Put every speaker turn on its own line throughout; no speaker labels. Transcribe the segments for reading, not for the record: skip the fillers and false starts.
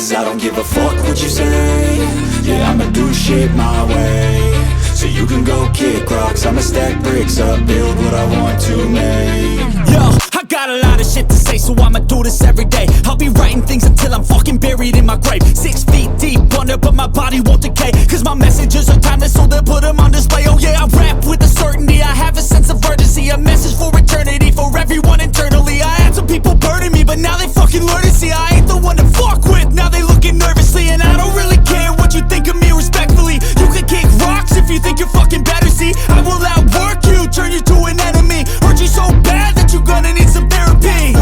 Cause I don't give a fuck what you say. Yeah, I'ma do shit my way. So you can go kick rocks, I'ma stack bricks up, build what I want to make.
Yo, I got a lot of shit to say, so I'ma do this every day. I'll be writing things until I'm fucking buried in my grave. 6 feet deep under, but my body won't decay. Cause my messages are timeless, so they'll put them on display. Oh yeah, I rap with a certainty, I have a sense of urgency. A message for eternity, for everyone internally. I had some people burning me, but now they fucking learn to see I ain't the one to fuck with, now they looking nervously. And I don't really care what you think of me, respectfully. You can kick rocks if you think you're fucking better, see. I will outwork you, turn you to an enemy. Hurt you so bad that you're gonna need some therapy.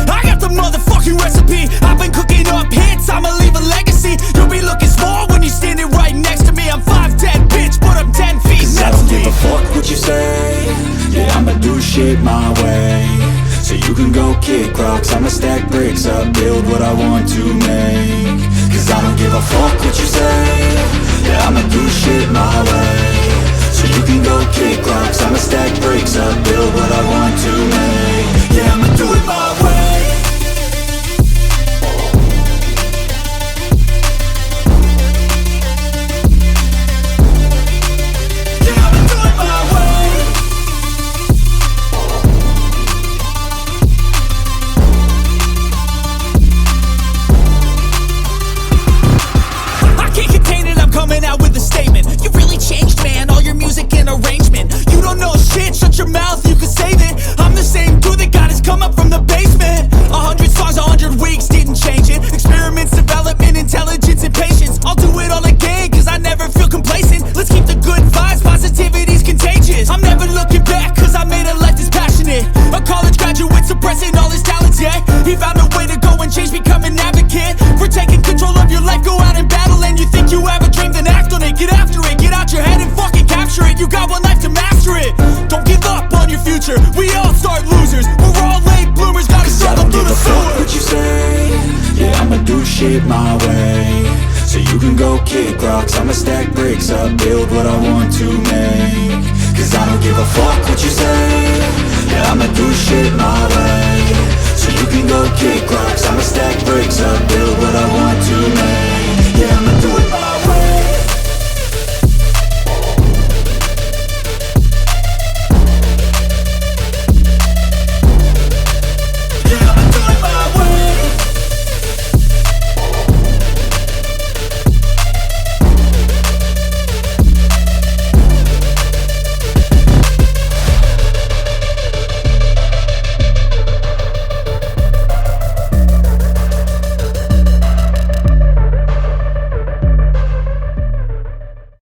I got the motherfucking recipe. I've been cooking up hits, I'ma leave a legacy. You'll be looking small when you're standing right next to me. I'm 5'10", bitch, but I'm 10 feet
Cause
next
I don't
to me.
give a fuck what you say. Yeah, I'ma do shit my way. So you can go kick rocks, I'ma stack bricks up, build what I want to make. Cause I don't give a fuck what you say. Yeah, I'ma do shit my way. So you can go kick rocks, I'ma stack bricks up, build what I want to make. Yeah, I'ma do it my way.
Coming out with a statement. You really changed, man, all your music and arrangement. You don't know shit, shut your mouth, you can save it. I'm the same dude that got his come up from the basement. 100 songs, 100 weeks, didn't change it. Experiments, development, intelligence, and patience. I'll do it all again, cause I never feel complacent. Let's keep the good vibes, positivity's contagious. I'm never looking back, cause I made a life that's passionate. A college graduate suppressing all his talents, yeah. He found a way to go and change, become an advocate. For taking control of your life, go out and battle. And you think you have a dream, then act on it. Get after it, get out your head and fucking capture it. You got one life to master it. Don't give up on your future, we all start losers. We're all late bloomers, gotta struggle through the sewer.
What you say? Yeah, I'ma do shit my way. So you can go kick rocks, I'ma stack bricks up, build what I want to make. Cause I don't give a fuck what you say. Yeah, I'ma do shit my